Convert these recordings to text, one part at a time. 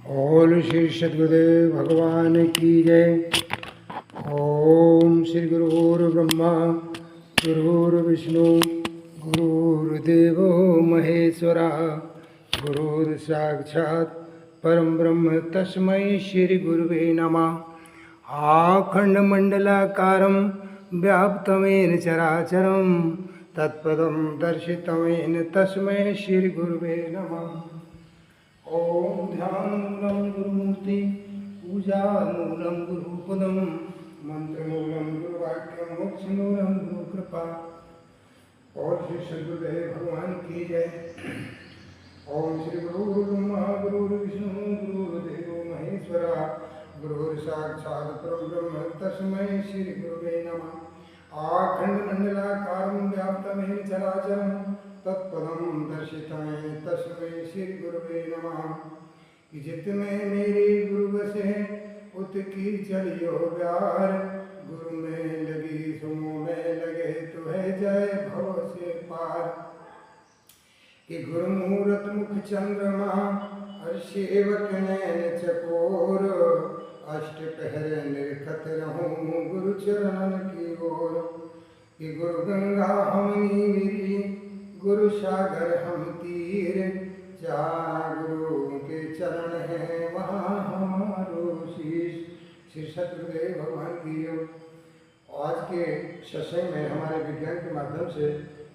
बोल श्री सद्गुरुदेव भगवान की जय। ओम श्री गुरुर्ब्रह्मा गुरुर्विष्णु गुरुर्देवो महेश्वरा गुरुर्साक्षात् परम ब्रह्म तस्मै श्री गुरुवे नमः। आखंडमंडलाकारं व्याप्तमेन चराचरं तत्पदं दर्शितमेन तस्मै श्री गुरुवे नमः। ओम ध्यानमूलं गुरुमूर्ति पूजामूलं गुरुपदं मंत्रमूलं गुरुवाक्यं मोक्षमूलं गुरुकृपा। और श्री सद्गुरुदेव भगवान की जय। ओम श्री गुरुर्ब्रह्मा गुरुर्विष्णु गुरुर्देवो महेश्वरा गुरुर्साक्षात् परब्रह्म तस्मै श्री गुरुवे नमः। आखंडमंडलाकारं व्याप्तमेन चराचरं तत्पदं दर्शितमेन तस्मै श्री गुरुवे नमः। जित में मेरे गुरु बसे उत की चलियो प्यार, गुरु में लगी सुमो में लगे तो है जय भव से पार। कि गुरु मूरत मुख चंद्रमा और सेवक नैन चकोर, अष्ट पहर निरखत रहूं गुरु चरणन की ओर। कि गुरु गंगा हमनी मेरी गुरु सागर हम तीर, जहाँ गुरु के चरण हैं वहाँ हमारो शीश। श्री सद्गुरुदेव भगवान की जय। आज के सत्संग में हमारे विज्ञान के माध्यम से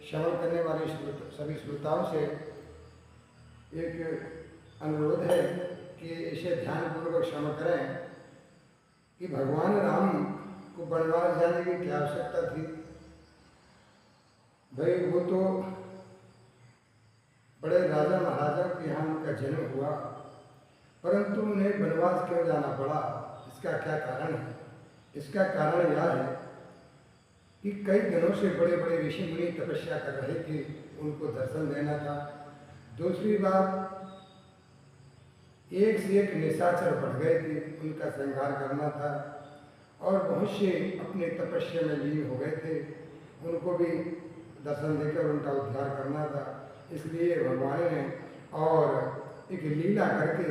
श्रवण करने वाले सभी श्रोताओं से एक अनुरोध है कि इसे ध्यानपूर्वक श्रवण करें कि भगवान राम को वनवास जाने की क्या आवश्यकता थी। भाई वो तो बड़े राजा महाराजा के यहाँ उनका जन्म हुआ, परंतु उन्हें वनवास क्यों जाना पड़ा, इसका क्या कारण है? इसका कारण यह है कि कई दिनों से बड़े बड़े ऋषि मुनि तपस्या कर रहे थे, उनको दर्शन देना था। दूसरी बात, एक से एक निशाचर बढ़ गए थे, उनका संहार करना था। और बहुत से अपने तपस्या में लीन हो गए थे, उनको भी दर्शन देकर उनका उद्धार करना था। इसलिए भगवान ने और एक लीला करके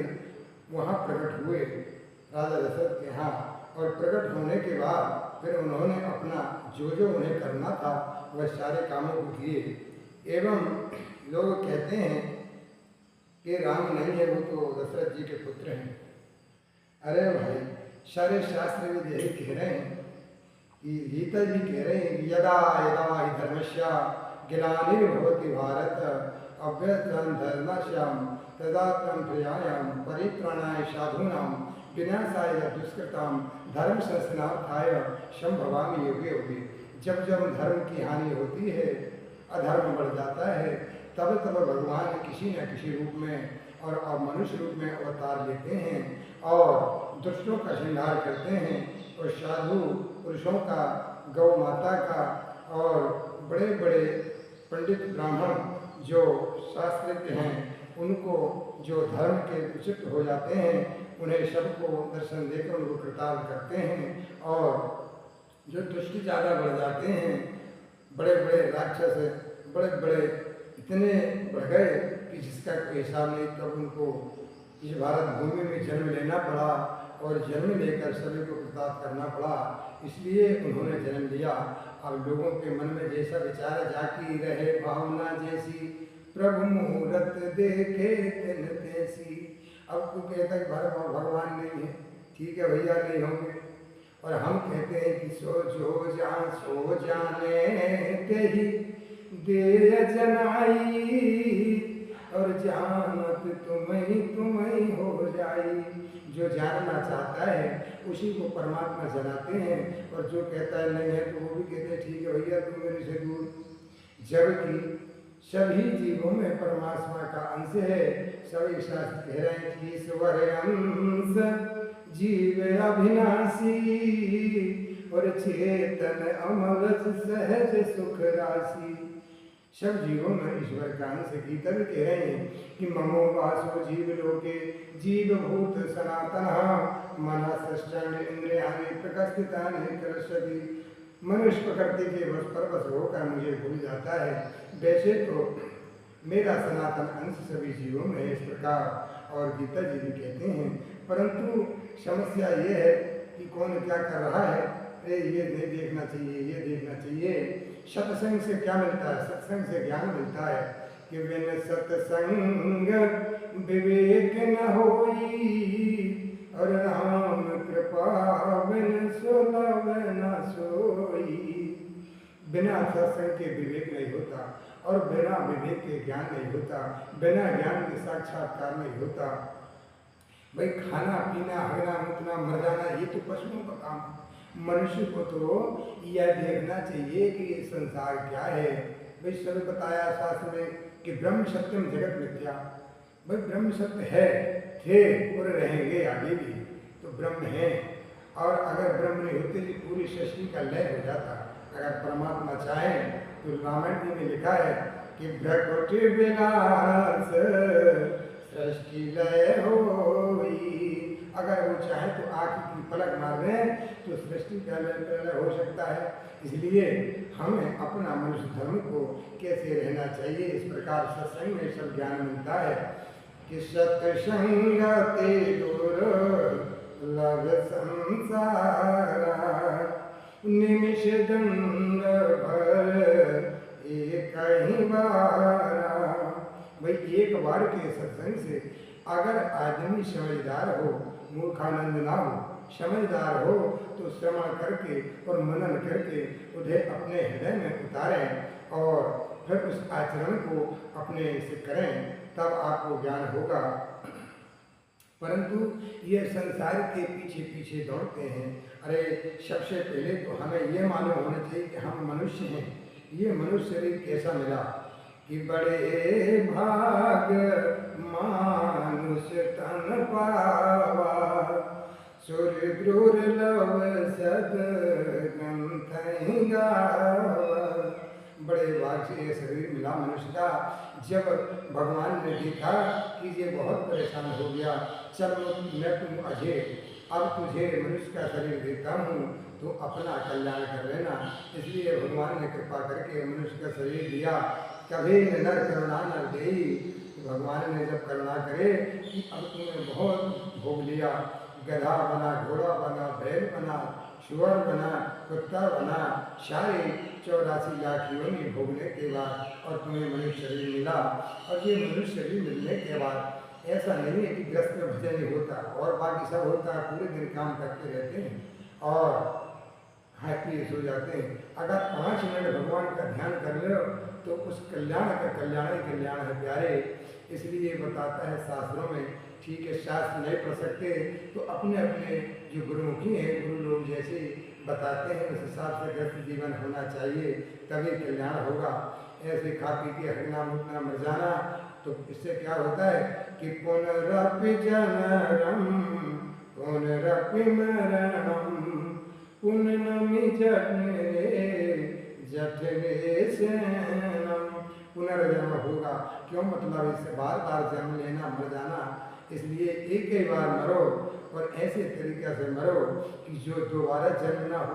वहाँ प्रकट हुए राजा दशरथ के यहाँ, और प्रकट होने के बाद फिर उन्होंने अपना जो उन्हें करना था वह सारे कामों को किए। एवं लोग कहते हैं कि राम नहीं है, वो तो दशरथ जी के पुत्र हैं। अरे भाई, सारे शास्त्र में यही कह रहे हैं कि गीता जी कह रहे हैं यदा यदा हि धर्मस्य ग्लानिर्भवति भारत अभ्युत्थानं धर्मस्याम तदात्मं प्रयायाम परित्राणाय साधूनां विनाशाय दुष्कृतां धर्म संस्थापनार्थाय संभवामि युगे युगे। जब जब धर्म की हानि होती है, अधर्म बढ़ जाता है, तब तब भगवान किसी न किसी रूप में और अब मनुष्य रूप में अवतार लेते हैं और दुष्टों का संहार करते हैं। और साधु पुरुषों का, गौ माता का और बड़े बड़े पंडित ब्राह्मण जो शास्त्रज्ञ हैं, उनको जो धर्म के उचित हो जाते हैं, उन्हें सबको दर्शन देकर उनको कृतार्थ करते हैं। और जो दुष्ट ज़्यादा बढ़ जाते हैं, बड़े बड़े राक्षस बड़े बड़े इतने बढ़ गए कि जिसका कोई हिसाब नहीं, तब उनको इस भारत भूमि में जन्म लेना पड़ा और जन्म लेकर सभी को कृतार्थ करना पड़ा। इसलिए उन्होंने जन्म लिया। अब लोगों के मन में जैसा विचार जाकी रहे भावना जैसी, प्रभु मुहूर्त देखे तिन तैसी। अब तू कहता है भगवान नहीं है, ठीक है भैया, नहीं होंगे। और हम कहते हैं कि सोचो जान सो जाने तेही दे जनाई, और जानत तुम्हें हो जाई। जो जानना चाहता है उसी को परमात्मा जनाते हैं, और जो कहता है नहीं है तो वो भी कहते हैं ठीक है भैया तुम मेरे से दूर। जबकि सभी जीवों में परमात्मा का अंश है। सभी शास्त्र कह रहे हैं कि ईश्वर अंश जीव अविनाशी, और चेतन अमल सहज सुख राशि। सब जीवों में ईश्वर का अंश। गीता भी कह रहे हैं कि ममो वासो जीव लोके जीव भूत सनातन मनसष्टांग इंद्रियाणि प्रकस्थितानि करसति। मनुष्य प्रकृति के वश पर बस होकर मुझे भूल जाता है। वैसे तो मेरा सनातन अंश सभी जीवों में इस प्रकार। और गीता जी भी कहते हैं। परंतु समस्या ये है कि कौन क्या कर रहा है, अरे ये नहीं देखना चाहिए, ये देखना चाहिए। सत्संग से क्या मिलता है? सत्संग से ज्ञान मिलता है कि बिन सत्संग विवेक न होई, और राम कृपा बिन सुलभ न सोई। बिना सत्संग के विवेक नहीं होता, और बिना विवेक के ज्ञान नहीं होता, बिना ज्ञान के साक्षात्कार नहीं होता। भाई खाना पीना, हगना मुतना, मर जाना, ये तो पशुओं का काम है। मनुष्य को तो यह देखना चाहिए कि ये संसार क्या है। भाई सब बताया शास्त्र में कि ब्रह्म सत्यम जगत मिथ्या। भाई ब्रह्म सत्य है, थे और रहेंगे आगे भी, तो ब्रह्म है। और अगर ब्रह्म नहीं होते तो पूरी सृष्टि का लय हो जाता। अगर परमात्मा चाहे तो रामायण जी में लिखा है कि भ्रकुटि विनाश सृष्टि लय होई। अगर वो चाहे तो आँख की पलक मार दें तो सृष्टि का लय हो सकता है। इसलिए हमें अपना मनुष्य धर्म को कैसे रहना चाहिए, इस प्रकार सत्संग में सब ज्ञान मिलता है कि सत्संग ते दुर्लभ संसारा, निमिष दंड भर एक ही बारा। भाई एक बार के सत्संग से अगर आदमी समझदार हो, मूर्खानंद ना हो, समझदार हो, तो श्रवण करके और मनन करके उन्हें अपने हृदय में उतारें और फिर उस आचरण को अपने से करें, तब आपको ज्ञान होगा। परंतु ये संसार के पीछे पीछे दौड़ते हैं। अरे सबसे पहले तो हमें ये मालूम होना चाहिए कि हम मनुष्य हैं। ये मनुष्य शरीर कैसा मिला कि बड़े भाग मानुष तन पावा, सुर दुर्लभ सद ग्रंथ गावा। बड़े भाग से ये शरीर मिला मनुष्य का। जब भगवान ने देखा कि ये बहुत परेशान हो गया, चल मैं तुम अजय, अब तुझे मनुष्य का शरीर देता हूँ, तो अपना कल्याण कर लेना। इसलिए भगवान ने कृपा करके मनुष्य का शरीर दिया। कभी नर करुणा न देई। भगवान ने जब करुणा करे कि अब तुमने बहुत भोग लिया, गधा बना, घोड़ा बना, बैल बना, शुअर बना, कुत्ता बना, सारे 84 लाख योनि भोगने के बाद और तुम्हें मनुष्य शरीर मिला। और ये मनुष्य शरीर मिलने के बाद ऐसा नहीं है कि ग्रस्त में भजन नहीं होता और बाकी सब होता है, पूरे दिन काम करते रहते हैं और हैप्पी हो जाते हैं। अगर 5 मिनट भगवान का ध्यान कर लो तो उस कल्याण का कल्याण ही कल्याण है प्यारे। इसलिए बताता है शास्त्रों में, ठीक है शास्त्र नहीं पढ़ सकते तो अपने अपने जो गुरुमुखी हैं, गुरु लोग जैसे बताते हैं उस हिसाब से ग्रस्त जीवन होना चाहिए, तभी कल्याण होगा। ऐसे खा पी के हरना मुतना मर जाना, तो इससे क्या होता है कि पुनरपि जननम पुनरपि मरणम पुननमि जठरे जठरे शयनम। पुनर्जन्म होगा, क्यों मतलब इससे बार बार जन्म लेना, मर जाना। इसलिए एक ही बार मरो और ऐसे तरीके से मरो कि जो दोबारा जन्म ना हो,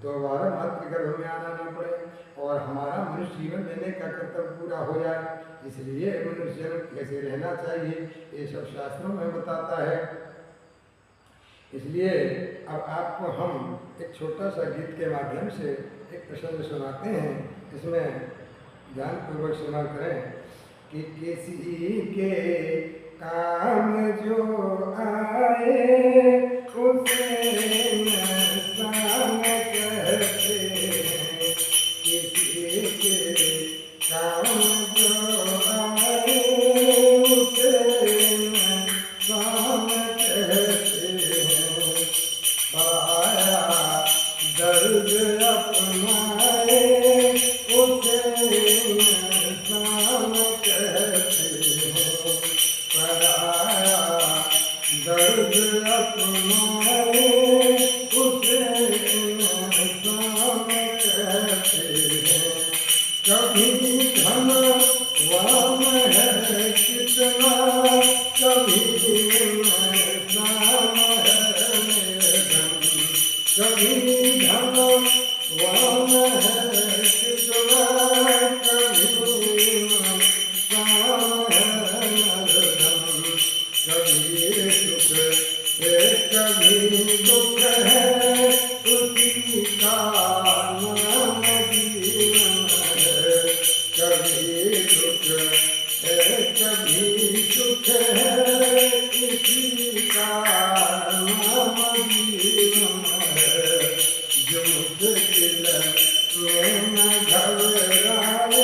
दोबारा मातृगर्भ में आना ना पड़े और हमारा मनुष्य जीवन लेने का कर्तव्य पूरा हो जाए। इसलिए मनुष्य जन्म कैसे रहना चाहिए ये सब शास्त्रों में बताता है। इसलिए अब आपको हम एक छोटा सा गीत के माध्यम से एक प्रसंग सुनाते हैं, इसमें ध्यानपूर्वक सुना करें कि किसी के काम जो आए उसे नसान कहते हैं। किसी के काम जो आए उसे नसान कहते हैं। पाया दर्द अपनाए उसे नसान कहते हैं। पराया दर्द अपनाए उसे नसान कहते हैं। कभी धन वाम है कितना, कभी नसान है निर्धन। कभी धन वाम है कितना, कभी नसान है निर्धन। कभी सुख कभी दुख है, उसी का नाम जीवन है। कभी दुख है कभी सुख है, इसी का नाम जीवन है। जो मुश्किल में न घबराए,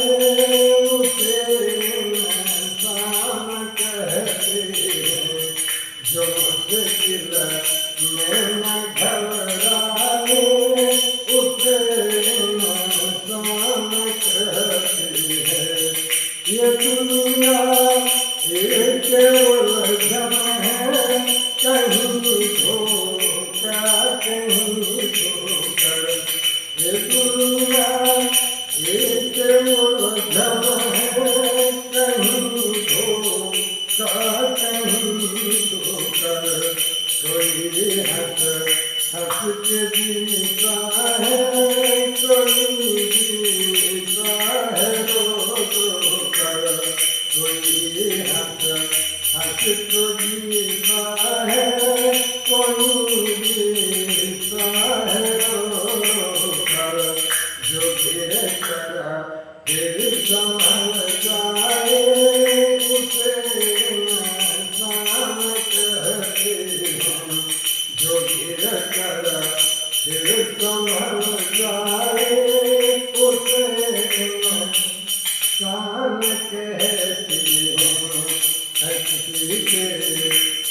उसे इंसान कहते हैं। जो मुश्किल में न घबराए, उसे इंसान कहते हैं। ये दुनिया एक उलझन है, कहीं धोखा कहीं धोकर। ये दुनिया एक उलझन है, कहीं धोखा कहीं धोकर। कोई हंस हंस के जीता है, कोई जीता है रो रो कर। कोई हंस हंस के जीता है, कोई जीता है रो रो कर। जो गिर कर फिर संभल जाए, उसे इंसान कहते हैं। जो गिर कर फिर संभल जाए, उसे इंसान कहते हैं। किसी के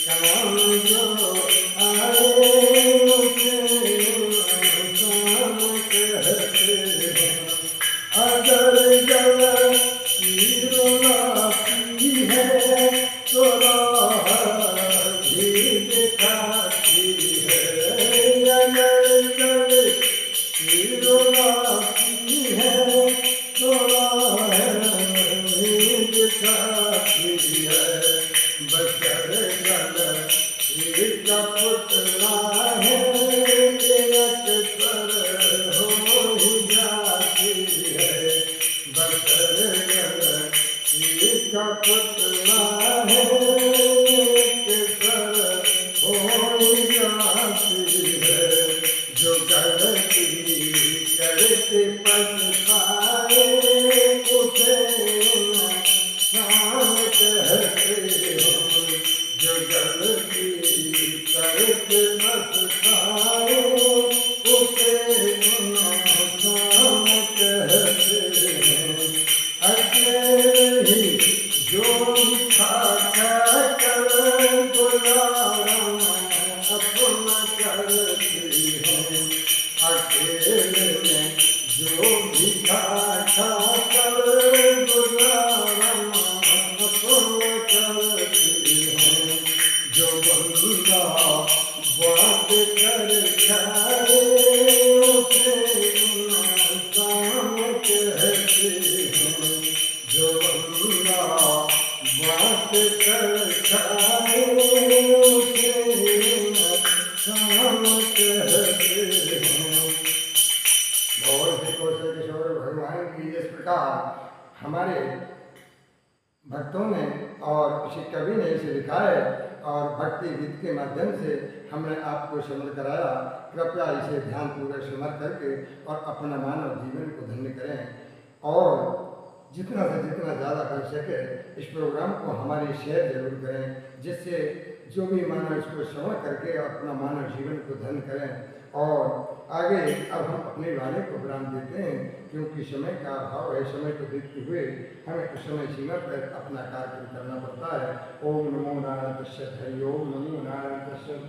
काम जो आए, उसे इंसान कहते हैं। अगर गलती रुलाती है, तो राह भी दिखाती है। अगर गलती रुलाती है, तो राह भी दिखाती है। बशर गलती का पुतला है, अक्सर हो ही जाती है। बशर गलती का पुतला है, अक्सर हो ही जाती है। जो गलती करके पछताए, उसे इंसान कहते हैं। जो गलती करके पछताए, उसे इंसान कहते हैं। अकेले ही जो खाका कर गुलाम अपना करती है। अकेले में जो भी खाका कर गुलाम अपना करती है। जो बंदा बात कर खाए, उसे इंसान कहते हैं। जो बंदा बात कर खाए, उसे इंसान कहते हैं। और किशोर भगवान की इस प्रकार हमारे भक्तों ने और किसी कवि ने इसे लिखा है, और भक्ति गीत के माध्यम से हमने आपको श्रवण कराया। कृपया इसे ध्यानपूर्वक श्रवण करके और अपना मानव जीवन को धन्य करें, और जितना से जितना ज़्यादा कर सके इस प्रोग्राम को हमारी शेयर जरूर करें, जिससे जो भी मानव इसको श्रवण करके अपना मानव जीवन को धन्य करें। और आगे अब हम अपने वाले को विराम देते हैं, क्योंकि समय का अभाव है। समय को देखते हुए हमें कुछ समय सीमा पर अपना कार्यक्रम करना पड़ता है। ओम नमो नारायण तस्सत्। हरि ओम नमो नारायण तस्सत्।